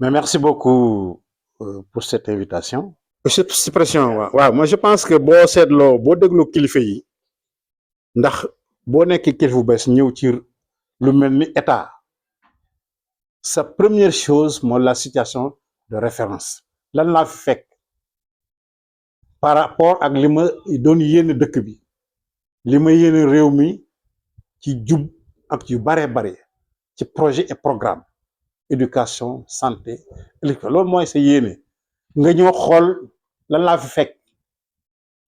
Mais merci beaucoup pour cette invitation. Cette suppression, moi je pense que boo seetloo boo dégloo kilifa yi ndax boo nekkee kilifa bu bees ñëw ci lu mel ni état sa première chose mooy la situation de référence lan laa fi fekk par rapport ak li ma doon yéene dëkk bi li ma yéene réew mi ci jub ak yu bare ci projet et programme éducation santé électricité loolu mooy sa yéene nga ñëw xool lan laa fi fekk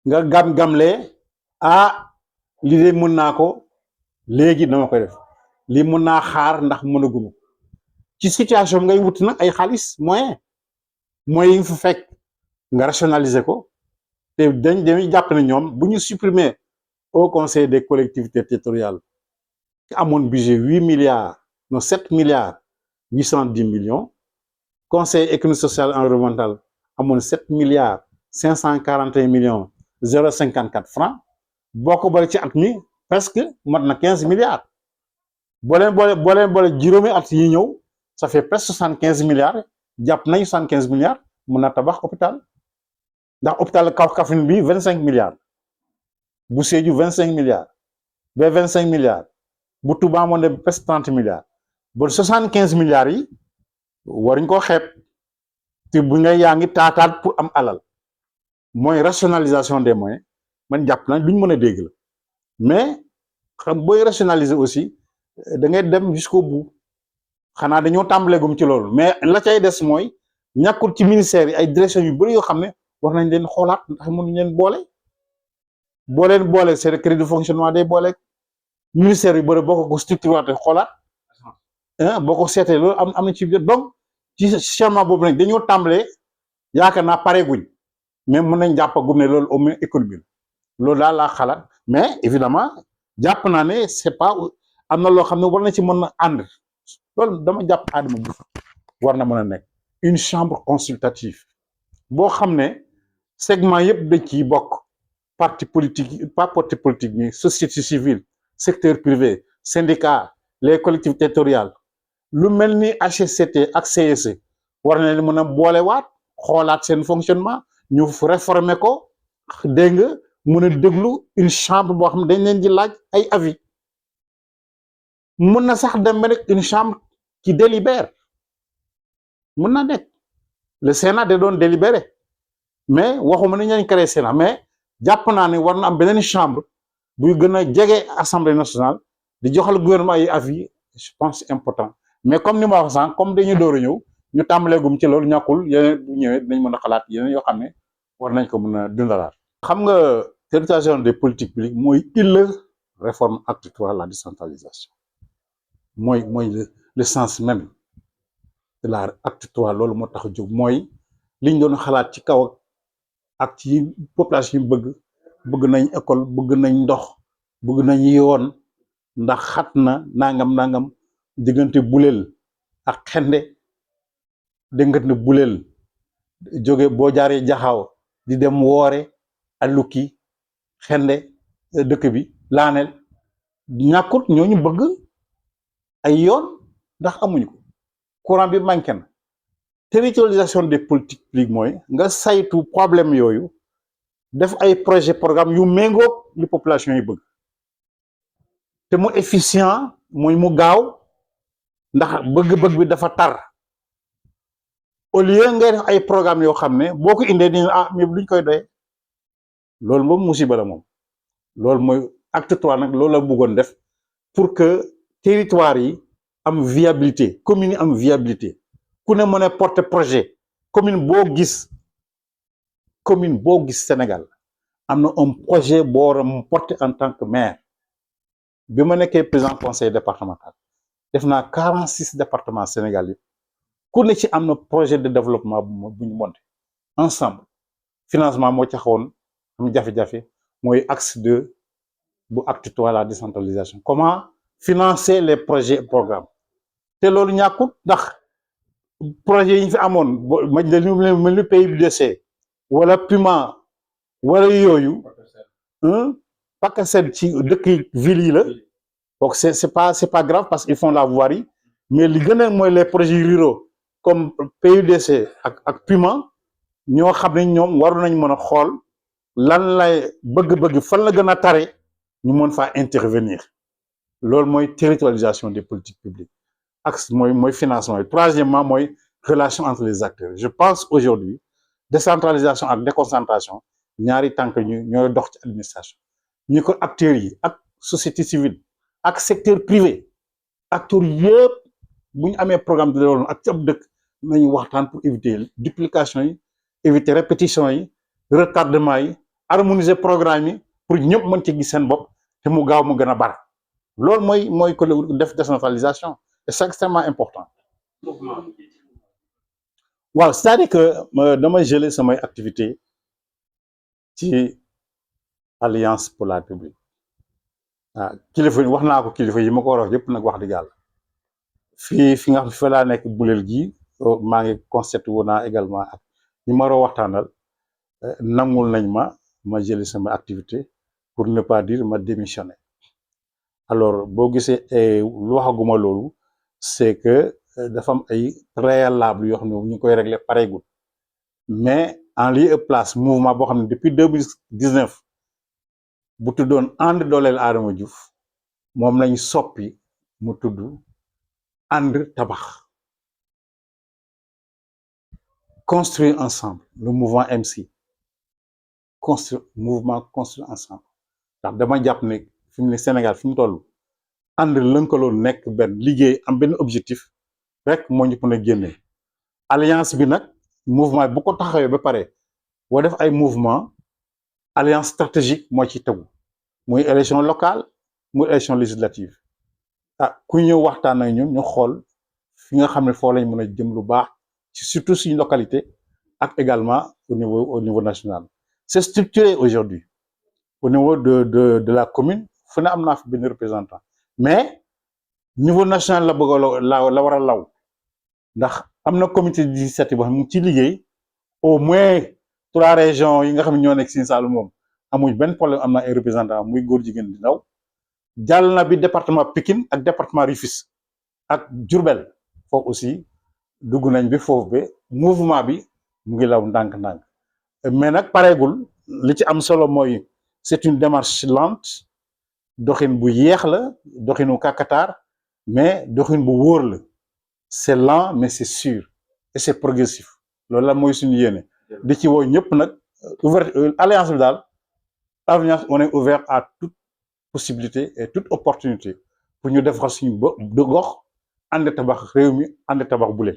nga gam-gamlee lii de mën naa ko léegi dama koy def lii mën naa xaar ndax mënaguma ci situation ngay wut nag ay xaalis moyen yi nga fa fekk nga rationaliser ko te dañuy jàpp ne ñoom bu ñu supprimer au conseil des collectivités territoriales ki amoon budget 8 milliards non 7 milliards 810 millions conseil économique social et environnemental amoon 7 milliards 541 millions 0,54 francs boo ko boole ci at mi presque mat na 15 milliards boo leen boole juróomi at yi ñëw ça fait presque 75 milliards jàpp nañu 75 milliards mun na tabax hôpital ndax hôpital Kaffrine bi 25 milliards bu Sédhiou 25 milliards ba 25 milliards bu Touba moo ne presque 30 milliards ba 75 milliards yi waruñ koo xeeb te bu nga yaa ngi taataat pour am alal mooy rationalisation des moyens man jàpp nañ luñ mën a dégg la mais xam booy rationaliser aussi da ngay dem jusqu'au bout xanaa dañoo tàmbaleegum ci loolu mais la cay des mooy ñàkkul ci ministère yi ay direction yu bëri yoo xam ne war nañ leen xoolaat ndax mënuñ leen boole c'est le crédit de fonctionnement day boole ministère yu bëri boo ko structuré xoolaat boo ko seetee loolu am na ci biir donc ci changement boobu nag dañoo tàmbalee yaakaar naa pareeguñ mais mën nañ jàppagum ne loolu au moins économie loolu daal laa xalaat mais évidemment jàpp naa ne c'est pas am na loo xam ne war na ci mën a ànd loolu dama jàpp Adama Diouf war na mën a nekk une chambre consultative boo xam ne segment yëpp dañ ciy bokk parti politique pas parti politique mais société civile secteur privé syndicat les collectivités territoriales lu mel ni HCCT ak CSE war na leen mën a boolewaat xoolaat seen fonctionnement ñu réformer ko dégg nga mën a déglu une chambre boo xam ne dañ leen di laaj ay avis mën na sax dem ba nekk une chambre qui délibère mën na nekk le Sénat da doon délibéré mais waxuma ne ñooñu créé Sénat mais jàpp naa ne war na am beneen chambre buy gën a jege assemblée nationale di joxal gouvernement ay avis je pense important mais comme ni ma wax sànq comme dañu door a ñëw ñu tàmbaleegum ci loolu ñàkkul yeneen bu ñëwee dinañ mën a xalaat yeneen yoo xam ne war nañ ko mën a dundalaat. xam nga territorialisation des politiques publiques mooy illa réforme acte 3 la décentralisation mooy le sens même de la acte 3 loolu moo tax a jóg mooy liñ doon xalaat ci kaw ak ci population yi bëgg nañ école bëgg nañ ndox bëgg nañ yoon ndax xat na nangam diggante buleel ak xende diggante buleel jóge boo jaaree jaxaaw di dem woore alluki xende dëkk bi laaneel ñàkkut ñooñu bëgg ay yoon ndax amuñu ko courant bi manqué na territorialisation des politiques publiques mooy nga saytu problème yooyu def ay projet programme yu méngoog li population yi bëgg te mu efficient mooy mu gaaw ndax bëgg-bëgg bi dafa tar au lieu ngay def ay programme yoo xam ne boo ko indee dina mais luñ koy doyee loolu moom musiba la moom loolu mooy acte 3 nag loolu la bëggoon def pour que territoire yi am viabilité commune yi am viabilité ku ne mën a porter projet commune boo gis Sénégal am na un projet boo war a porter en tant que maire bi ma nekkee président conseil départemental def naa 46 départements Sénégal yi ku ne ci am na projet de développement bu ñu monté ensemble financement moo ci xawoon am jafe-jafe mooy axe 2 bu acte 3 la décentralisation comment financer les projets et programmes te loolu ñàkkut ndax projet yi ñu fi amoon mel ni PUDC wala PUMA wala yooyu PACASEN ci dëkk ville yi la donc c'est pas grave parce qu'ils font la voirie mais li gën a mooy les projets ruraux comme PUDC ak Puma ñoo xam ne ñoom waru nañ mën a xool lan lay bëgg-bëgg fan la gën a tare ñu mën faa intervenir loolu mooy territorialisation des politiques publiques axe mooy financement yi troisièmement mooy relation entre les acteurs je pense aujourd'hui décentralisation ak déconcentration ñaari tànk ñu ñooy dox ci administration ñi ko acteurs yi ak société civile ak secteur privé acteurs yëpp bu ñu amee programme de développement ak ci ab dëkk nañu waxtaan pour éviter duplication yi éviter répétition yi retardement yi harmoniser programme yi pour ñëpp mën ci gis seen bopp te mu gaaw mu gën a bar loolu mooy ko def décentralisation et c'est extrêmement important waaw c'est-à-dire que dama gelé samay activité ci alliance pour la République kilifa wax naa ko kilifa yi ma ko war a wax yëpp nag wax dëgg yàlla fi nga xam fa laa nekk buleel gi maa ngi constaté wu naa également ak ñi ma war a waxtaanal nangul nañ ma jëli sama activité pour ne pas dire ma démissionner alors boo gisee lu waxaguma loolu c'est que dafa am ay préalable yoo xam ne ñu ngi koy régler pareegul mais en lieu et place mouvement boo xam ne depuis 2019 bu tuddoon ànd dooleel Adama Diouf moom lañ soppi mu tudd ànd tabax construire ensemble le mouvement MC construire ensemble ndax dama jàpp ne fi mu ne Sénégal fi mu toll ànd lënkaloo nekk benn liggéey am benn objectif rek moo ñu mën a génnee alliance bi nag mouvement bu ko taxawee ba pare boo def ay mouvement alliance stratégique moo ci tegu muy élection locale muy élection législative ku ñëw waxtaan ak ñun ñu xool fi nga xam ne foo lañ mën a jëm lu baax ci surtout suñu localité ak également au niveau national c'est structuré aujourd'hui au niveau de la commune fu ne am naa fi benn représentant mais niveau national la bëgg la war a law ndax am na comité d'initiative boo xam ne mu ci liggéey au moins 3 régions yi nga xam ne ñoo nekk Sine Saloum moom amuñ benn problème am na ay représentant muy góor jigéen di ndaw jàll na bi département Pikine ak département Rufisque ak Diourbel foofu aussi dugg nañ bi foofu ba mouvement bi mu ngi law ndànk-ndànk mais nag pareegul li ci am solo mooy c'est une démarche lente doxin bu yeex la doxinu kakatar mais doxin bu wóor la c'est lent mais c'est sûr et c'est progressif loolu la mooy suñu yéene di ci woo ñëpp nag alliance bi daal alliance on est ouvert à toute possibilité et toute opportunité pour ñu defar suñu gox ànd tabax réew mi ànd tabax bule